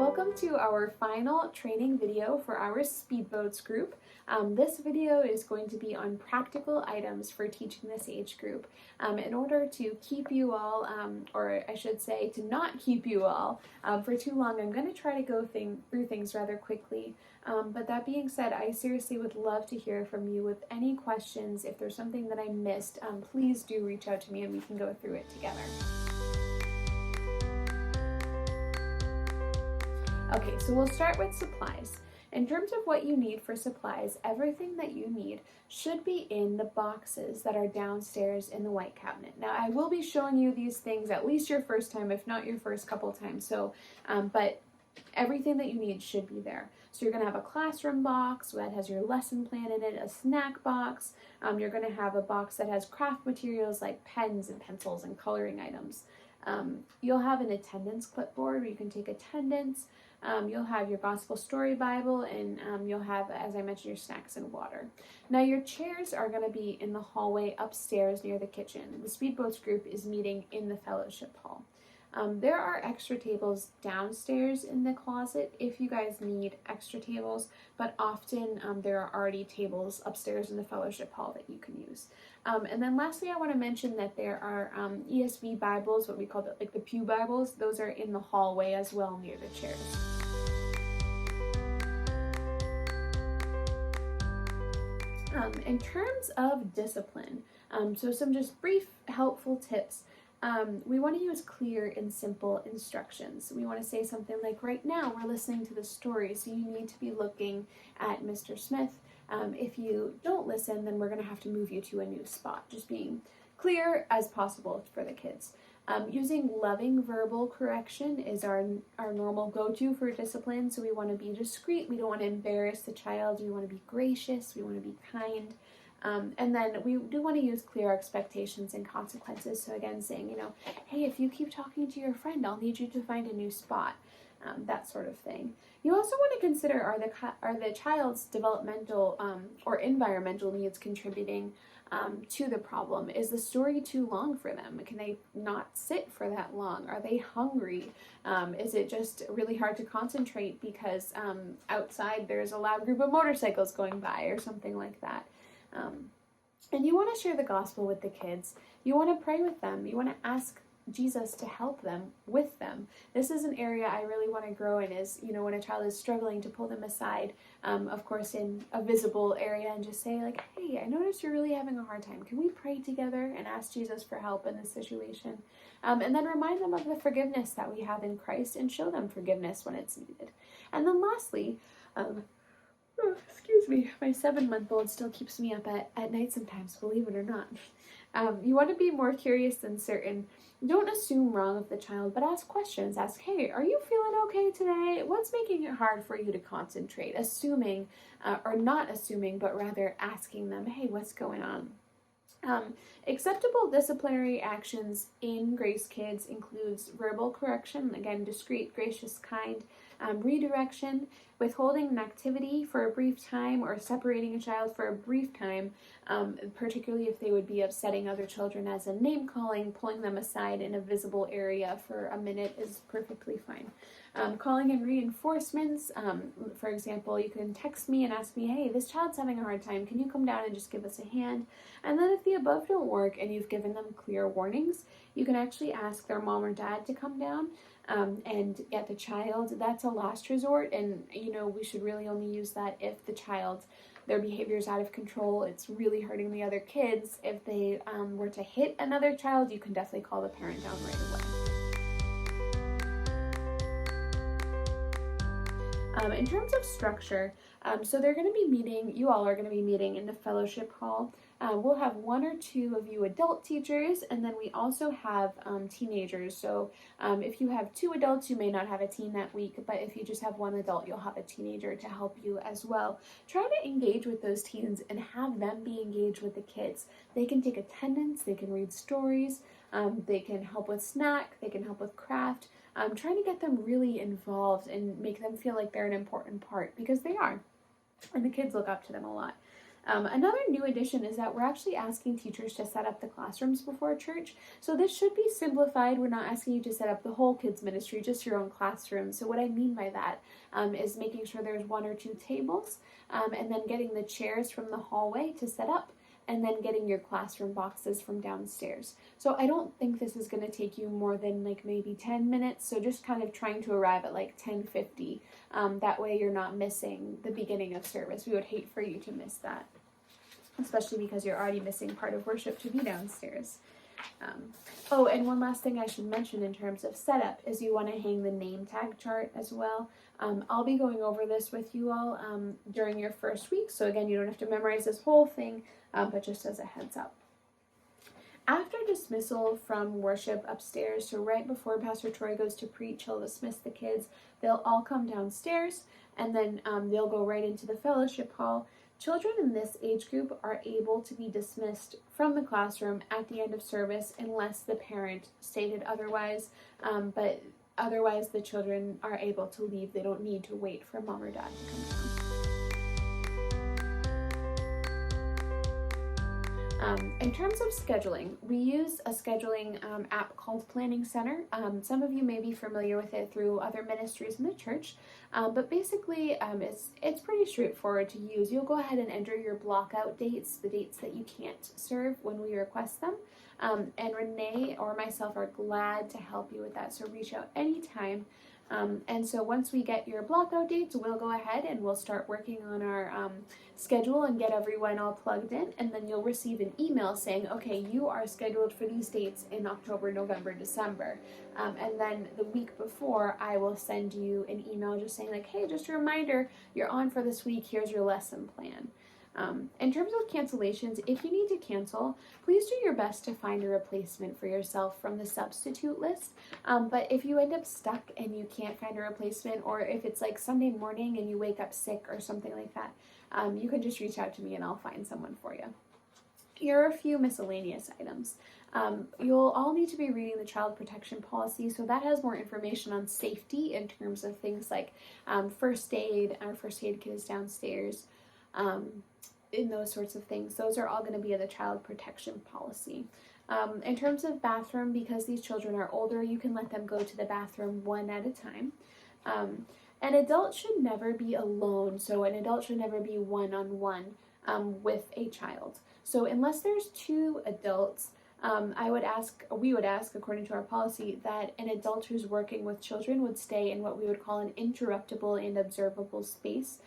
Welcome to our final training video for our Speedboats group. This video is going to be on practical items for teaching this age group. In order to keep you all, or I should say to not keep you all for too long, I'm going to try to go through things rather quickly. But that being said, I seriously would love to hear from you with any questions. If there's something that I missed, please do reach out to me and we can go through it together. Okay, so we'll start with supplies. In terms of what you need for supplies, everything that you need should be in the boxes that are downstairs in the white cabinet. Now, I will be showing you these things at least your first time, if not your first couple times. So, but everything that you need should be there. So you're going to have a classroom box that has your lesson plan in it, a snack box. You're going to have a box that has craft materials like pens and pencils and coloring items. You'll have an attendance clipboard where you can take attendance. You'll have your Gospel Story Bible, and you'll have, as I mentioned, your snacks and water. Now, your chairs are going to be in the hallway upstairs near the kitchen. The Speedboats group is meeting in the fellowship hall. There are extra tables downstairs in the closet if you guys need extra tables, but often there are already tables upstairs in the fellowship hall that you can use. And then lastly, I want to mention that there are ESV Bibles, what we call like the Pew Bibles. Those are in the hallway as well near the chairs. In terms of discipline, so some just brief helpful tips. We want to use clear and simple instructions. We want to say something like, right now we're listening to the story, so you need to be looking at Mr. Smith. If you don't listen, then we're going to have to move you to a new spot. Just being clear as possible for the kids. Using loving verbal correction is our normal go-to for discipline. So we want to be discreet. We don't want to embarrass the child. We want to be gracious. We want to be kind. And then we do want to use clear expectations and consequences. So again, saying, hey, if you keep talking to your friend, I'll need you to find a new spot. That sort of thing. You also want to consider, are the child's developmental or environmental needs contributing to the problem? Is the story too long for them? Can they not sit for that long? Are they hungry? Is it just really hard to concentrate because outside there's a loud group of motorcycles going by or something like that? And you want to share the gospel with the kids. You want to pray with them. You want to ask Jesus to help them with them. This is an area I really want to grow in, is, when a child is struggling, to pull them aside, of course in a visible area, and just say like, hey, I noticed you're really having a hard time. Can we pray together and ask Jesus for help in this situation? And then remind them of the forgiveness that we have in Christ and show them forgiveness when it's needed. And then lastly, excuse me, my 7-month-old still keeps me up at night sometimes, believe it or not. You want to be more curious than certain. Don't assume wrong of the child, but ask questions. Ask, hey, are you feeling okay today? What's making it hard for you to concentrate? Assuming, or not assuming, but rather asking them, hey, what's going on? Acceptable disciplinary actions in Grace Kids includes verbal correction, again, discreet, gracious, kind, redirection, withholding an activity for a brief time, or separating a child for a brief time, particularly if they would be upsetting other children, as in name calling. Pulling them aside in a visible area for a minute is perfectly fine. Calling in reinforcements, for example, you can text me and ask me, hey, this child's having a hard time, can you come down and just give us a hand? And then if the above don't work and you've given them clear warnings, you can actually ask their mom or dad to come down and get the child. That's a last resort, and we should really only use that if their behavior is out of control, it's really hurting the other kids. If they were to hit another child, you can definitely call the parent down right away. In terms of structure, so they're going to be meeting, you all are going to be meeting in the fellowship hall. We'll have 1 or 2 of you adult teachers, and then we also have teenagers. So if you have 2 adults, you may not have a teen that week, but if you just have 1 adult, you'll have a teenager to help you as well. Try to engage with those teens and have them be engaged with the kids. They can take attendance, they can read stories, they can help with snack, they can help with craft. Trying to get them really involved and make them feel like they're an important part, because they are, and the kids look up to them a lot. Another new addition is that we're actually asking teachers to set up the classrooms before church. So this should be simplified. We're not asking you to set up the whole kids ministry, just your own classroom. So what I mean by that is making sure there's 1 or 2 tables, and then getting the chairs from the hallway to set up, and then getting your classroom boxes from downstairs. So I don't think this is going to take you more than like maybe 10 minutes. So just kind of trying to arrive at like 10:50. That way you're not missing the beginning of service. We would hate for you to miss that, especially because you're already missing part of worship to be downstairs. Oh, and one last thing I should mention in terms of setup is you want to hang the name tag chart as well. I'll be going over this with you all during your first week, so again, you don't have to memorize this whole thing, but just as a heads up. After dismissal from worship upstairs, so right before Pastor Troy goes to preach, he'll dismiss the kids. They'll all come downstairs, and then they'll go right into the fellowship hall. Children in this age group are able to be dismissed from the classroom at the end of service unless the parent stated otherwise, but otherwise the children are able to leave. They don't need to wait for mom or dad to come down. In terms of scheduling, we use a scheduling app called Planning Center. Some of you may be familiar with it through other ministries in the church, but basically it's pretty straightforward to use. You'll go ahead and enter your blockout dates, the dates that you can't serve when we request them, and Renee or myself are glad to help you with that, so reach out anytime. And so once we get your blockout dates, we'll go ahead and we'll start working on our schedule and get everyone all plugged in, and then you'll receive an email saying, okay, you are scheduled for these dates in October, November, December. And then the week before, I will send you an email just saying like, hey, just a reminder, you're on for this week, here's your lesson plan. In terms of cancellations, if you need to cancel, please do your best to find a replacement for yourself from the substitute list. But if you end up stuck and you can't find a replacement, or if it's like Sunday morning and you wake up sick or something like that, you can just reach out to me and I'll find someone for you. Here are a few miscellaneous items. You'll all need to be reading the child protection policy, so that has more information on safety in terms of things like first aid. Our first aid kit is downstairs. In those sorts of things. Those are all going to be in the child protection policy. In terms of bathroom, because these children are older, you can let them go to the bathroom one at a time. An adult should never be alone, so an adult should never be one-on-one with a child. So unless there's 2 adults, we would ask, according to our policy, that an adult who's working with children would stay in what we would call an interruptible and observable space.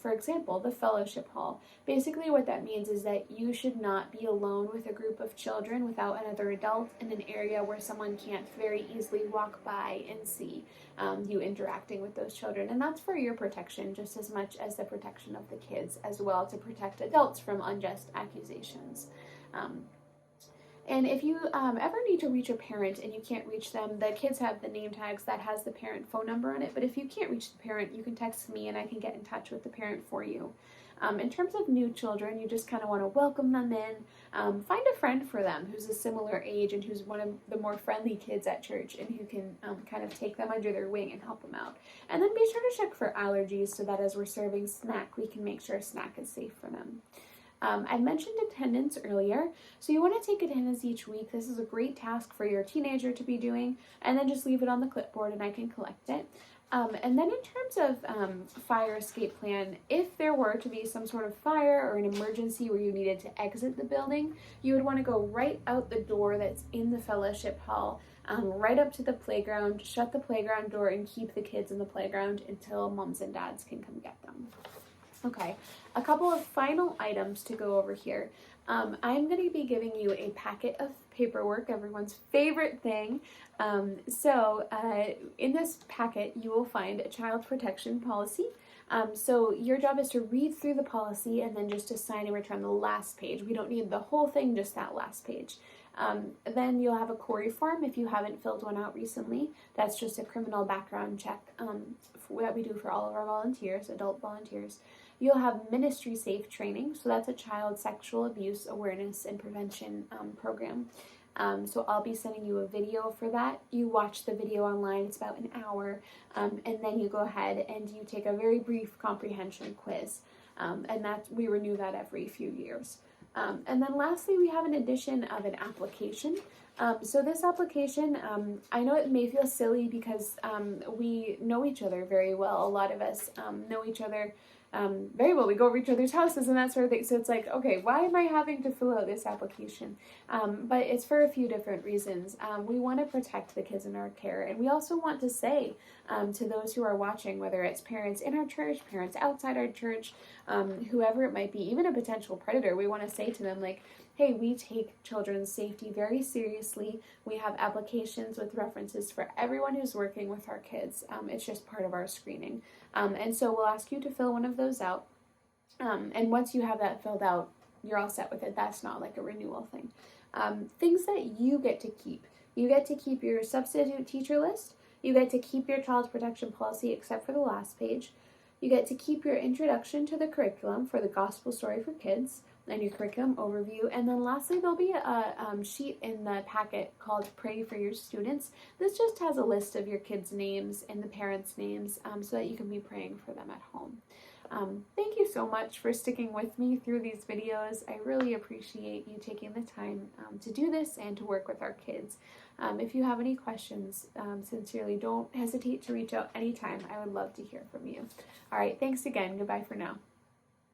For example, the fellowship hall. Basically what that means is that you should not be alone with a group of children without another adult in an area where someone can't very easily walk by and see you interacting with those children. And that's for your protection just as much as the protection of the kids as well, to protect adults from unjust accusations. And if you ever need to reach a parent and you can't reach them, the kids have the name tags that has the parent phone number on it. But if you can't reach the parent, you can text me and I can get in touch with the parent for you. In terms of new children, you just kind of want to welcome them in. Find a friend for them who's a similar age and who's one of the more friendly kids at church and who can kind of take them under their wing and help them out. And then be sure to check for allergies so that as we're serving snack, we can make sure a snack is safe for them. I mentioned attendance earlier, so you want to take attendance each week. This is a great task for your teenager to be doing, and then just leave it on the clipboard and I can collect it. And then in terms of fire escape plan, if there were to be some sort of fire or an emergency where you needed to exit the building, you would want to go right out the door that's in the fellowship hall, right up to the playground, shut the playground door, and keep the kids in the playground until moms and dads can come get them. Okay, a couple of final items to go over here. I'm going to be giving you a packet of paperwork, everyone's favorite thing. So in this packet, you will find a child protection policy. So your job is to read through the policy and then just to sign and return the last page. We don't need the whole thing, just that last page. Then you'll have a query form if you haven't filled one out recently. That's just a criminal background check that we do for all of our volunteers, adult volunteers. You'll have Ministry Safe training, so that's a child sexual abuse awareness and prevention program. So I'll be sending you a video for that. You watch the video online, it's about an hour, and then you go ahead and you take a very brief comprehension quiz. and that we renew that every few years. And then lastly, we have an addition of an application. So this application, I know it may feel silly because we know each other very well. A lot of us know each other very well. We go over each other's houses and that sort of thing. So it's like, okay, why am I having to fill out this application? But it's for a few different reasons. We want to protect the kids in our care, and we also want to say to those who are watching, whether it's parents in our church, parents outside our church, whoever it might be, even a potential predator, we want to say to them, like, hey, we take children's safety very seriously. We have applications with references for everyone who's working with our kids. It's just part of our screening. And so we'll ask you to fill one of those out. And once you have that filled out, you're all set with it. That's not like a renewal thing. Things that you get to keep. You get to keep your substitute teacher list. You get to keep your child protection policy except for the last page. You get to keep your introduction to the curriculum for the gospel story for kids and your curriculum overview. And then lastly, there'll be a sheet in the packet called Pray for Your Students. This just has a list of your kids' names and the parents' names so that you can be praying for them at home. Thank you so much for sticking with me through these videos. I really appreciate you taking the time to do this and to work with our kids. If you have any questions, sincerely, don't hesitate to reach out anytime. I would love to hear from you. All right, thanks again. Goodbye for now.